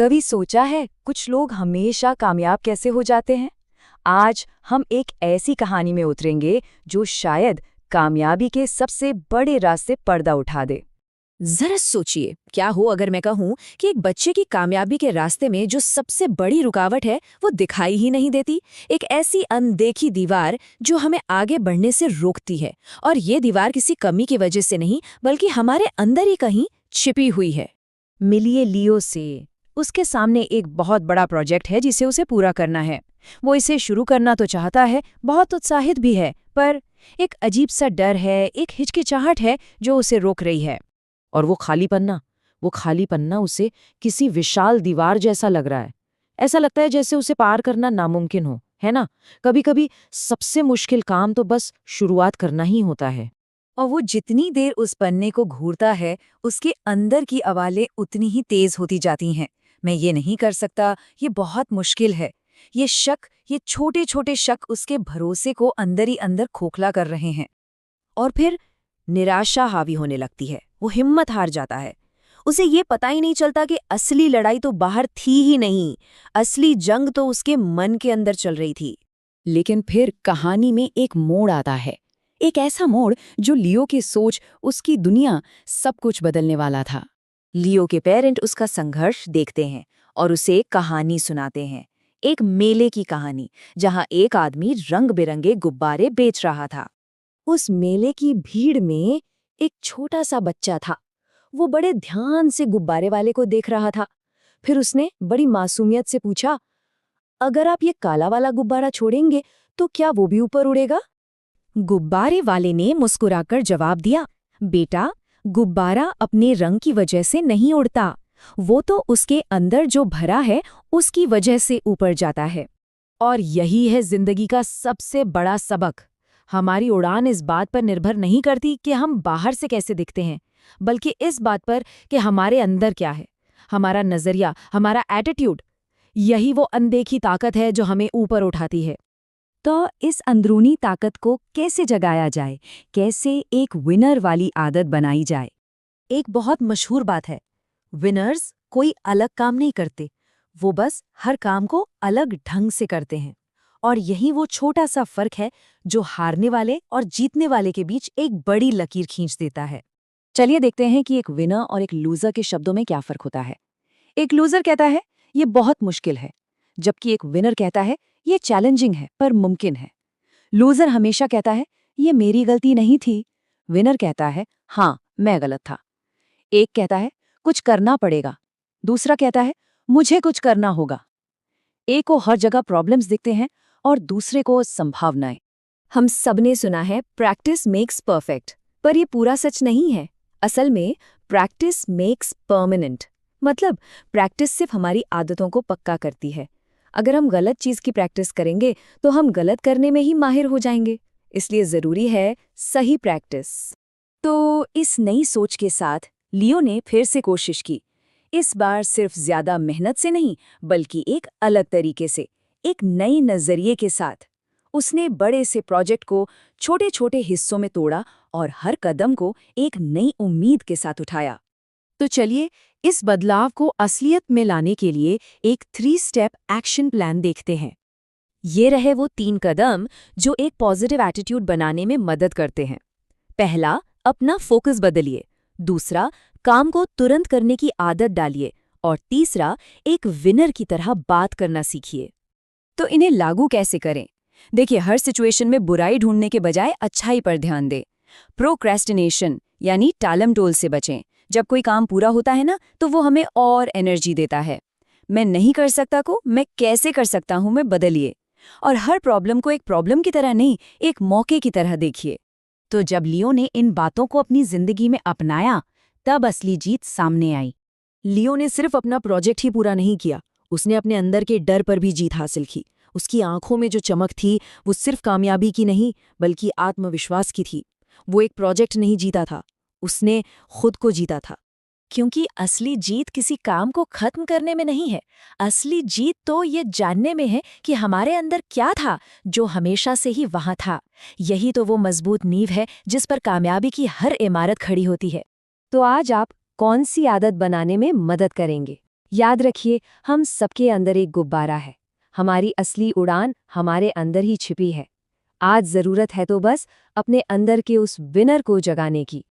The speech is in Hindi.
कभी सोचा है कुछ लोग हमेशा कामयाब कैसे हो जाते हैं? आज हम एक ऐसी कहानी में उतरेंगे जो शायद कामयाबी के सबसे बड़े राज से पर्दा उठा दे। जरा सोचिए, क्या हो अगर मैं कहूं कि एक बच्चे की कामयाबी के रास्ते में जो सबसे बड़ी रुकावट है वो दिखाई ही नहीं देती। एक ऐसी अनदेखी दीवार जो हमें आगे बढ़ने से रोकती है, और ये दीवार किसी कमी की वजह से नहीं बल्कि हमारे अंदर ही कहीं छिपी हुई है। मिलिए लियो से। उसके सामने एक बहुत बड़ा प्रोजेक्ट है जिसे उसे पूरा करना है। वो इसे शुरू करना तो चाहता है, बहुत उत्साहित भी है, पर एक अजीब सा डर है, एक हिचकिचाहट है जो उसे रोक रही है। और वो खालीपन्ना उसे किसी विशाल दीवार जैसा लग रहा है। ऐसा लगता है जैसे उसे पार करना नामुमकिन हो, है ना? कभी-कभी सबसे मुश्किल काम तो बस शुरुआत करना ही होता है। और वो जितनी देर उस पन्ने को घूरता है, उसके अंदर की आवाज़ें उतनी ही तेज होती जाती हैं। मैं ये नहीं कर सकता, ये बहुत मुश्किल है। ये शक, ये छोटे-छोटे शक उसके भरोसे को अंदर ही अंदर खोखला कर रहे हैं। और फिर निराशा हावी होने लगती है। वो हिम्मत हार जाता है। उसे ये पता ही नहीं चलता कि असली लड़ाई तो बाहर थी ही नहीं, असली जंग तो उसके मन के अंदर चल रही थी। लेकिन फिर कहानी में एक मोड़ आता है, एक ऐसा मोड़ जो लियो की सोच, उसकी दुनिया, सब कुछ बदलने वाला था। लियो के पेरेंट उसका संघर्ष देखते हैं और उसे एक कहानी सुनाते हैं, एक मेले की कहानी जहां एक आदमी रंग बिरंगे गुब्बारे बेच रहा था। उस मेले की भीड़ में एक छोटा सा बच्चा था। वो बड़े ध्यान से गुब्बारे वाले को देख रहा था। फिर उसने बड़ी मासूमियत से पूछा, अगर आप ये काला वाला गुब्बारा छोड़ेंगे तो क्या वो भी ऊपर उड़ेगा? गुब्बारे वाले ने मुस्कुराकर जवाब दिया, बेटा, गुब्बारा अपने रंग की वजह से नहीं उड़ता, वो तो उसके अंदर जो भरा है उसकी वजह से ऊपर जाता है। और यही है जिंदगी का सबसे बड़ा सबक। हमारी उड़ान इस बात पर निर्भर नहीं करती कि हम बाहर से कैसे दिखते हैं, बल्कि इस बात पर कि हमारे अंदर क्या है। हमारा नजरिया, हमारा एटीट्यूड, यही वो अनदेखी ताकत है जो हमें ऊपर उठाती है। तो इस अंदरूनी ताकत को कैसे जगाया जाए, कैसे एक विनर वाली आदत बनाई जाए? एक बहुत मशहूर बात है, विनर्स कोई अलग काम नहीं करते, वो बस हर काम को अलग ढंग से करते हैं। और यही वो छोटा सा फर्क है जो हारने वाले और जीतने वाले के बीच एक बड़ी लकीर खींच देता है। चलिए देखते हैं कि एक विनर और एक लूजर के शब्दों में क्या फर्क होता है। एक लूजर कहता है ये बहुत मुश्किल है, जबकि एक विनर कहता है ये चैलेंजिंग है पर मुमकिन है। लूजर हमेशा कहता है ये मेरी गलती नहीं थी, विनर कहता है हाँ, मैं गलत था। एक कहता है कुछ करना पड़ेगा, दूसरा कहता है मुझे कुछ करना होगा। एक को हर जगह प्रॉब्लम्स दिखते हैं और दूसरे को संभावनाएं। हम सबने सुना है प्रैक्टिस मेक्स परफेक्ट, पर ये पूरा सच नहीं है। असल में प्रैक्टिस मेक्स परमानेंट, मतलब प्रैक्टिस सिर्फ हमारी आदतों को पक्का करती है। अगर हम गलत चीज़ की प्रैक्टिस करेंगे तो हम गलत करने में ही माहिर हो जाएंगे। इसलिए ज़रूरी है सही प्रैक्टिस। तो इस नई सोच के साथ लियो ने फिर से कोशिश की। इस बार सिर्फ ज्यादा मेहनत से नहीं, बल्कि एक अलग तरीके से, एक नई नजरिए के साथ। उसने बड़े से प्रोजेक्ट को छोटे छोटे हिस्सों में तोड़ा और हर कदम को एक नई उम्मीद के साथ उठाया। तो चलिए इस बदलाव को असलियत में लाने के लिए एक 3 स्टेप एक्शन प्लान देखते हैं। ये रहे वो 3 कदम जो एक पॉजिटिव एटीट्यूड बनाने में मदद करते हैं। पहला, अपना फोकस बदलिए। दूसरा, काम को तुरंत करने की आदत डालिए। और तीसरा, एक विनर की तरह बात करना सीखिए। तो इन्हें लागू कैसे करें? देखिए, हर सिचुएशन में बुराई ढूंढने के बजाय अच्छाई पर ध्यान दें। प्रोक्रेस्टिनेशन यानी टालम-टोल से बचें। जब कोई काम पूरा होता है ना, तो वो हमें और एनर्जी देता है। मैं नहीं कर सकता को मैं कैसे कर सकता हूं में बदलिए। और हर प्रॉब्लम को एक प्रॉब्लम की तरह नहीं, एक मौके की तरह देखिए। तो जब लियो ने इन बातों को अपनी जिंदगी में अपनाया, तब असली जीत सामने आई। लियो ने सिर्फ अपना प्रोजेक्ट ही पूरा नहीं किया, उसने अपने अंदर के डर पर भी जीत हासिल की। उसकी आंखों में जो चमक थी वो सिर्फ कामयाबी की नहीं, बल्कि आत्मविश्वास की थी। वो एक प्रोजेक्ट नहीं जीता था, उसने खुद को जीता था। क्योंकि असली जीत किसी काम को खत्म करने में नहीं है, असली जीत तो ये जानने में है कि हमारे अंदर क्या था जो हमेशा से ही वहां था। यही तो वो मजबूत नींव है जिस पर कामयाबी की हर इमारत खड़ी होती है। तो आज आप कौन सी आदत बनाने में मदद करेंगे? याद रखिए, हम सबके अंदर एक गुब्बारा है। हमारी असली उड़ान हमारे अंदर ही छिपी है। आज ज़रूरत है तो बस अपने अंदर के उस विनर को जगाने की।